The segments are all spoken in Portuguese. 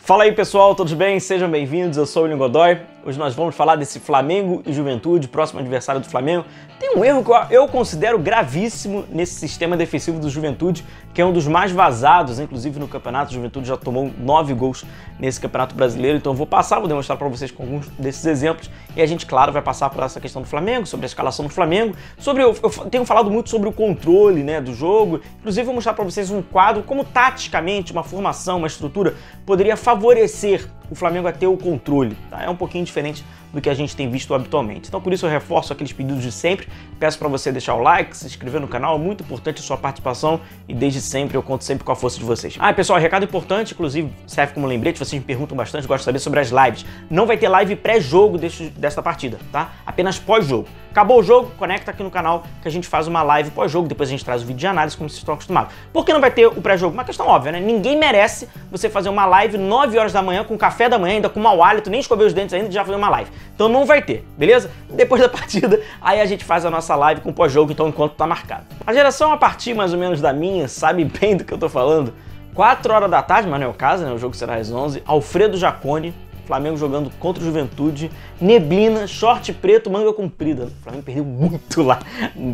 Fala aí pessoal, todos bem? Sejam bem-vindos, eu sou o William Godoy. Hoje nós vamos falar desse Flamengo e Juventude, próximo adversário do Flamengo. Tem um erro que eu considero gravíssimo nesse sistema defensivo do Juventude, que é um dos mais vazados, inclusive no campeonato. O Juventude já tomou 9 gols nesse campeonato brasileiro, então eu vou demonstrar para vocês com alguns desses exemplos. E a gente, claro, vai passar por essa questão do Flamengo, sobre a escalação do Flamengo, eu tenho falado muito sobre o controle, né, do jogo. Inclusive vou mostrar para vocês um quadro, como taticamente uma formação, uma estrutura poderia favorecer o Flamengo a ter o controle, tá? É um pouquinho diferente do que a gente tem visto habitualmente. Então por isso eu reforço aqueles pedidos de sempre, peço para você deixar o like, se inscrever no canal, é muito importante a sua participação e desde sempre eu conto sempre com a força de vocês. Ah, pessoal, recado importante, inclusive serve como lembrete, vocês me perguntam bastante, gosto de saber sobre as lives. Não vai ter live pré-jogo desta partida, tá? Apenas pós-jogo. Acabou o jogo, conecta aqui no canal que a gente faz uma live pós-jogo, depois a gente traz o vídeo de análise como vocês estão acostumados. Por que não vai ter o pré-jogo? Uma questão óbvia, né? Ninguém merece você fazer uma live 9 horas da manhã, com café da manhã, ainda com mau hálito, nem escover os dentes ainda, já fazer uma live. Então não vai ter, beleza? Depois da partida, aí a gente faz a nossa live com pós-jogo, então enquanto tá marcado. A geração a partir mais ou menos da minha, sabe bem do que eu tô falando. 4 horas da tarde, mas não é o caso, né? O jogo será às 11. Alfredo Jaconi, Flamengo jogando contra o Juventude, neblina, short preto, manga comprida. O Flamengo perdeu muito lá,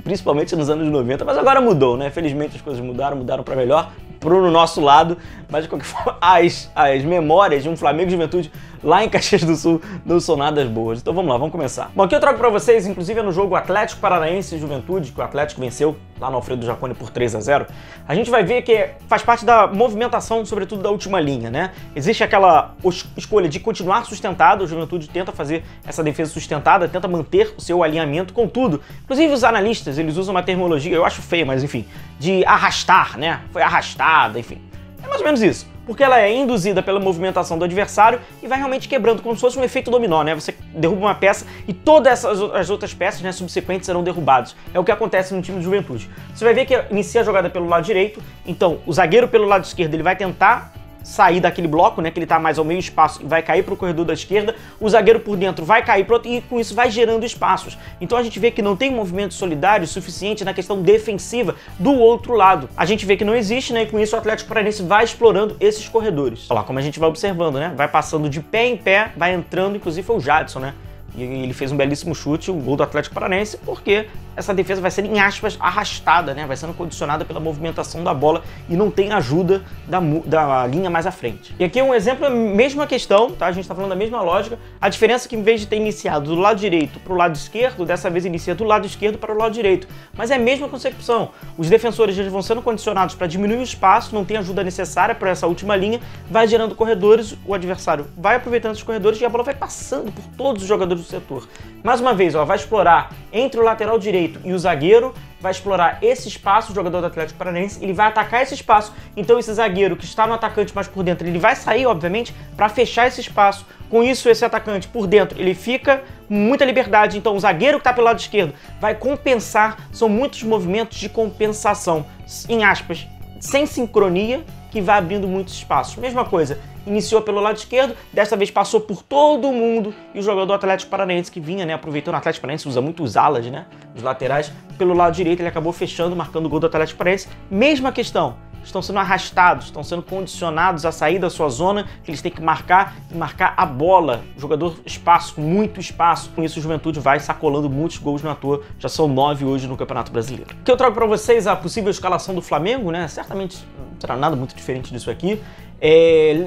principalmente nos anos 90, mas agora mudou, né? Felizmente as coisas mudaram para melhor, pro nosso lado, mas de qualquer forma, as memórias de um Flamengo e Juventude lá em Caxias do Sul não são nada boas. Então vamos lá, vamos começar. Bom, aqui eu trago para vocês, inclusive é no jogo Atlético Paranaense e Juventude, que o Atlético venceu lá no Alfredo Jaconi por 3-0. A gente vai ver que faz parte da movimentação, sobretudo da última linha, né? Existe aquela escolha de continuar sustentado, o Juventude tenta fazer essa defesa sustentada, tenta manter o seu alinhamento, contudo, inclusive os analistas, eles usam uma terminologia, eu acho feia, mas enfim, de arrastar, né? Foi arrastada, enfim. É mais ou menos isso, porque ela é induzida pela movimentação do adversário e vai realmente quebrando, como se fosse um efeito dominó, né? Você derruba uma peça e todas as outras peças, né, subsequentes serão derrubadas. É o que acontece no time do Juventude. Você vai ver que inicia a jogada pelo lado direito, então o zagueiro pelo lado esquerdo ele vai tentar sair daquele bloco, né, que ele tá mais ao meio espaço e vai cair para o corredor da esquerda, o zagueiro por dentro vai cair pro outro e com isso vai gerando espaços. Então a gente vê que não tem movimento solidário suficiente na questão defensiva do outro lado. A gente vê que não existe, né, e com isso o Atlético Paranaense vai explorando esses corredores. Olha lá como a gente vai observando, né, vai passando de pé em pé, vai entrando, inclusive foi o Jadson, né, e ele fez um belíssimo chute, o gol do Atlético Paranaense, porque essa defesa vai sendo, em aspas, arrastada, né? Vai sendo condicionada pela movimentação da bola e não tem ajuda da linha mais à frente. E aqui é um exemplo, a mesma questão, tá? A gente tá falando da mesma lógica. A diferença é que em vez de ter iniciado do lado direito para o lado esquerdo, dessa vez inicia do lado esquerdo para o lado direito. Mas é a mesma concepção. Os defensores eles vão sendo condicionados para diminuir o espaço, não tem ajuda necessária para essa última linha, vai gerando corredores, o adversário vai aproveitando esses corredores e a bola vai passando por todos os jogadores do setor. Mais uma vez, ó, vai explorar entre o lateral direito e o zagueiro, vai explorar esse espaço, o jogador do Atlético Paranaense, ele vai atacar esse espaço, então esse zagueiro que está no atacante mais por dentro, ele vai sair, obviamente, para fechar esse espaço. Com isso, esse atacante por dentro, ele fica com muita liberdade, então o zagueiro que está pelo lado esquerdo vai compensar, são muitos movimentos de compensação, em aspas, sem sincronia, que vai abrindo muitos espaços. Mesma coisa, iniciou pelo lado esquerdo, desta vez passou por todo mundo e o jogador do Atlético Paranaense que vinha, né, aproveitando, o Atlético Paranaense usa muito os alas, né, os laterais, pelo lado direito ele acabou fechando, marcando o gol do Atlético Paranaense. Mesma questão, estão sendo arrastados, estão sendo condicionados a sair da sua zona, que eles têm que marcar e marcar a bola, o jogador espaço, muito espaço. Com isso o Juventude vai sacolando muitos gols na toa, já são 9 hoje no Campeonato Brasileiro. Aqui eu trago para vocês a possível escalação do Flamengo, né, certamente não será nada muito diferente disso aqui.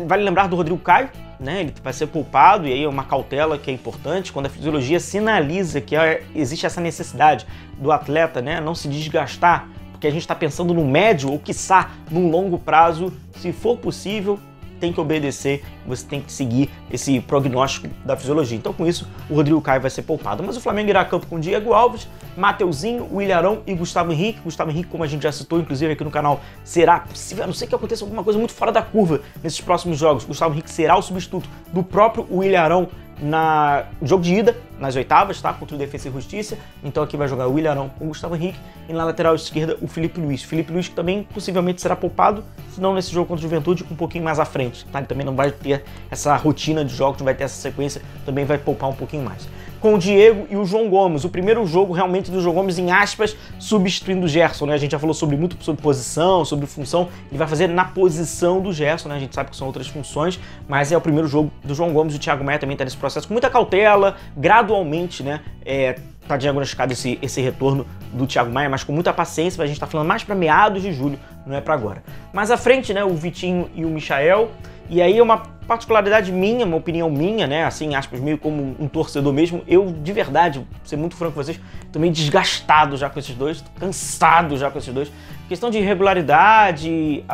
Vale lembrar do Rodrigo Caio, né? Ele vai ser poupado e aí é uma cautela que é importante quando a fisiologia sinaliza que existe essa necessidade do atleta, né, não se desgastar, porque a gente está pensando no médio ou quiçá num longo prazo, se for possível, tem que obedecer, você tem que seguir esse prognóstico da fisiologia. Então com isso o Rodrigo Caio vai ser poupado, mas o Flamengo irá a campo com Diego Alves, Mateuzinho, William Arão e Gustavo Henrique. Gustavo Henrique, como a gente já citou, inclusive aqui no canal, será possível, a não ser que aconteça alguma coisa muito fora da curva nesses próximos jogos, Gustavo Henrique será o substituto do próprio William Arão no jogo de ida, nas oitavas, tá? Contra o Defensa e Justiça. Então aqui vai jogar o William Arão com o Gustavo Henrique e na lateral esquerda o Felipe Luiz. Felipe Luiz que também possivelmente será poupado, se não nesse jogo contra o Juventude, um pouquinho mais à frente, tá? Ele também não vai ter essa rotina de jogos, não vai ter essa sequência, também vai poupar um pouquinho mais. com o Diego e o João Gomes. O primeiro jogo realmente do João Gomes, em aspas, substituindo o Gerson, né? A gente já falou muito sobre posição, sobre função. Ele vai fazer na posição do Gerson, né? A gente sabe que são outras funções, mas é o primeiro jogo do João Gomes. O Thiago Maia também tá nesse processo com muita cautela, gradualmente, né? Tá diagnosticado esse retorno do Thiago Maia, mas com muita paciência. A gente tá falando mais para meados de julho, não é para agora. Mais à frente, né? O Vitinho e o Michael. E aí é uma particularidade minha, uma opinião minha, né? Assim, aspas, meio como um torcedor mesmo. Eu, de verdade, vou ser muito franco com vocês, tô meio desgastado já com esses dois, tô cansado já com esses dois. Questão de irregularidade,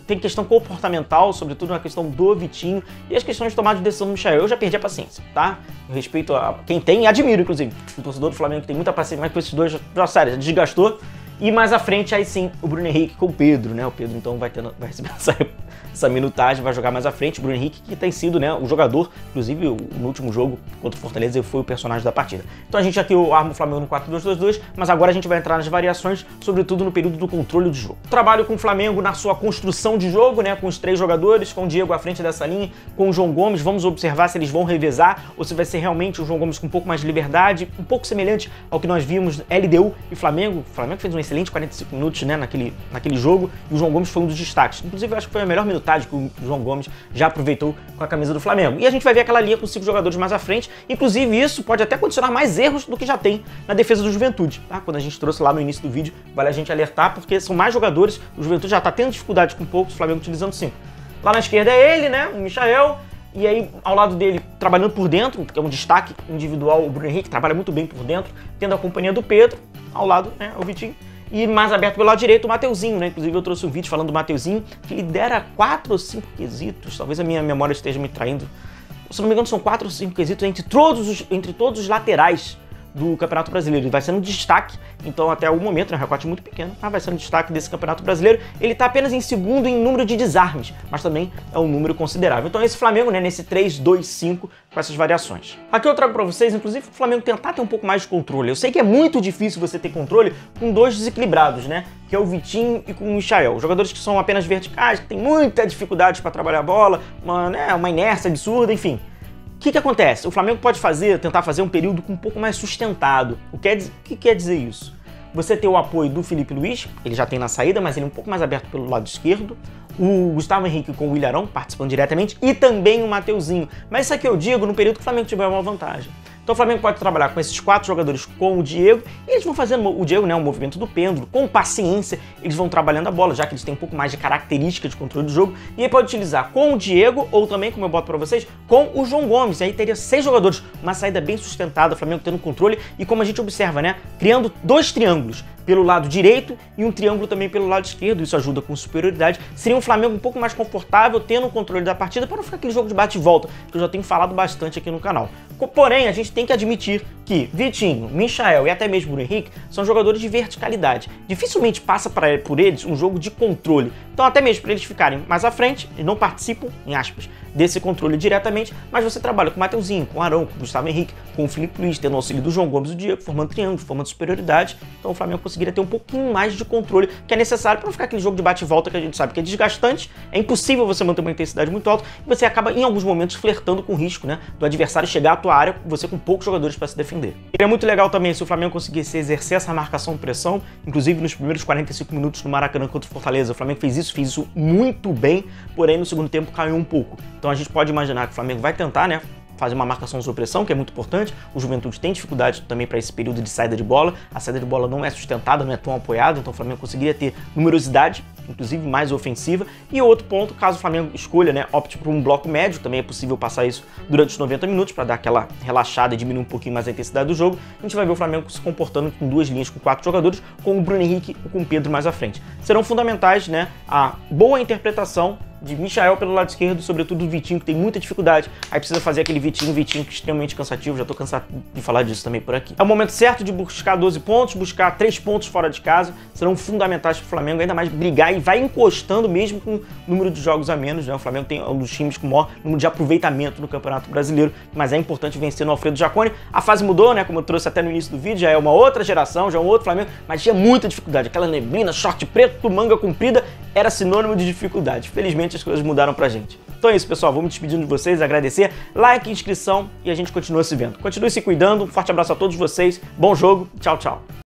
tem questão comportamental, sobretudo na questão do Vitinho, e as questões de tomada de decisão do Michael. Eu já perdi a paciência, tá? Eu respeito a quem tem e admiro, inclusive, o torcedor do Flamengo que tem muita paciência, mas com esses dois, já sério, já desgastou. E mais à frente, aí sim, o Bruno Henrique com o Pedro, né? O Pedro, então, vai receber essa minutagem, vai jogar mais à frente. O Bruno Henrique, que tem sido, né, o jogador, inclusive, no último jogo contra o Fortaleza, ele foi o personagem da partida. Então a gente aqui arma o Flamengo no 4-2-2-2, mas agora a gente vai entrar nas variações, sobretudo no período do controle de jogo. Trabalho com o Flamengo na sua construção de jogo, né, com os 3 jogadores, com o Diego à frente dessa linha, com o João Gomes. Vamos observar se eles vão revezar ou se vai ser realmente o João Gomes com um pouco mais de liberdade, um pouco semelhante ao que nós vimos LDU e Flamengo. O Flamengo fez um excelente 45 minutos, né, naquele jogo, e o João Gomes foi um dos destaques. Inclusive, eu acho que foi a melhor minutagem que o João Gomes já aproveitou com a camisa do Flamengo. E a gente vai ver aquela linha com 5 jogadores mais à frente. Inclusive, isso pode até condicionar mais erros do que já tem na defesa do Juventude, tá? Quando a gente trouxe lá no início do vídeo, vale a gente alertar, porque são mais jogadores, o Juventude já tá tendo dificuldade com poucos, o Flamengo utilizando 5. Lá na esquerda é ele, né, o Michael, e aí ao lado dele, trabalhando por dentro, que é um destaque individual, o Bruno Henrique trabalha muito bem por dentro, tendo a companhia do Pedro, ao lado, né, o Vitinho. E mais aberto pelo lado direito, o Mateuzinho, né? Inclusive eu trouxe um vídeo falando do Mateuzinho, que lidera 4 ou 5 quesitos, talvez a minha memória esteja me traindo. Se não me engano, são 4 ou 5 quesitos entre todos os laterais do Campeonato Brasileiro. Ele vai sendo um destaque, então até o momento, né, um recorte muito pequeno, mas vai sendo um destaque desse Campeonato Brasileiro. Ele está apenas em segundo em número de desarmes, mas também é um número considerável. Então esse Flamengo, né, nesse 3-2-5, com essas variações. Aqui eu trago para vocês, inclusive, o Flamengo tentar ter um pouco mais de controle. Eu sei que é muito difícil você ter controle com 2 desequilibrados, né, que é o Vitinho e com o Michael. Jogadores que são apenas verticais, que têm muita dificuldade para trabalhar a bola, uma inércia absurda, enfim. O que acontece? O Flamengo pode tentar fazer um período um pouco mais sustentado. O que quer dizer isso? Você ter o apoio do Felipe Luiz, ele já tem na saída, mas ele é um pouco mais aberto pelo lado esquerdo. O Gustavo Henrique com o Ilharão, participando diretamente, e também o Mateuzinho. Mas isso aqui eu digo no período que o Flamengo tiver uma vantagem. Então o Flamengo pode trabalhar com esses 4 jogadores com o Diego, e eles vão fazendo o Diego, né, o movimento do pêndulo, com paciência, eles vão trabalhando a bola, já que eles têm um pouco mais de característica de controle do jogo, e aí pode utilizar com o Diego, ou também, como eu boto pra vocês, com o João Gomes. E aí teria 6 jogadores, uma saída bem sustentada, o Flamengo tendo controle, e como a gente observa, né, criando 2 triângulos pelo lado direito e um triângulo também pelo lado esquerdo. Isso ajuda com superioridade. Seria um Flamengo um pouco mais confortável, tendo o controle da partida, para não ficar aquele jogo de bate e volta, que eu já tenho falado bastante aqui no canal. Porém, a gente tem que admitir que Vitinho, Michael e até mesmo Bruno Henrique são jogadores de verticalidade. Dificilmente passa por eles um jogo de controle. Então, até mesmo para eles ficarem mais à frente, eles não participam, em aspas, desse controle diretamente, mas você trabalha com o Mateuzinho, com o Arão, com o Gustavo Henrique, com o Felipe Luiz, tendo o auxílio do João Gomes e do Diego, formando triângulos, formando superioridade. Então o Flamengo conseguiria ter um pouquinho mais de controle, que é necessário para não ficar aquele jogo de bate e volta que a gente sabe que é desgastante, é impossível você manter uma intensidade muito alta, e você acaba em alguns momentos flertando com o risco, né, do adversário chegar à tua área, você com poucos jogadores para se defender. Seria muito legal também se o Flamengo conseguisse exercer essa marcação-pressão, inclusive nos primeiros 45 minutos no Maracanã contra o Fortaleza. O Flamengo fez isso muito bem, porém no segundo tempo caiu um pouco. Então a gente pode imaginar que o Flamengo vai tentar, né, fazer uma marcação sob pressão, que é muito importante. O Juventude tem dificuldade também para esse período de saída de bola. A saída de bola não é sustentada, não é tão apoiada, então o Flamengo conseguiria ter numerosidade, inclusive mais ofensiva. E outro ponto, caso o Flamengo escolha, né, opte por um bloco médio, também é possível passar isso durante os 90 minutos para dar aquela relaxada e diminuir um pouquinho mais a intensidade do jogo. A gente vai ver o Flamengo se comportando com 2 linhas com 4 jogadores, com o Bruno Henrique e com o Pedro mais à frente. Serão fundamentais, né, a boa interpretação de Michael pelo lado esquerdo, sobretudo do Vitinho, que tem muita dificuldade. Aí precisa fazer aquele Vitinho que é extremamente cansativo, já tô cansado de falar disso também por aqui. É o momento certo de buscar 12 pontos, buscar 3 pontos fora de casa, serão fundamentais para o Flamengo ainda mais brigar, e vai encostando mesmo com o número de jogos a menos, né? O Flamengo tem um dos times com o maior número de aproveitamento no Campeonato Brasileiro, mas é importante vencer no Alfredo Jaconi. A fase mudou, né? Como eu trouxe até no início do vídeo, já é uma outra geração, já é um outro Flamengo, mas tinha muita dificuldade. Aquela neblina, short preto, manga comprida, era sinônimo de dificuldade. Felizmente as coisas mudaram pra gente. Então é isso, pessoal. Vou me despedindo de vocês, agradecer. Like, inscrição e a gente continua se vendo. Continue se cuidando. Um forte abraço a todos vocês. Bom jogo. Tchau, tchau.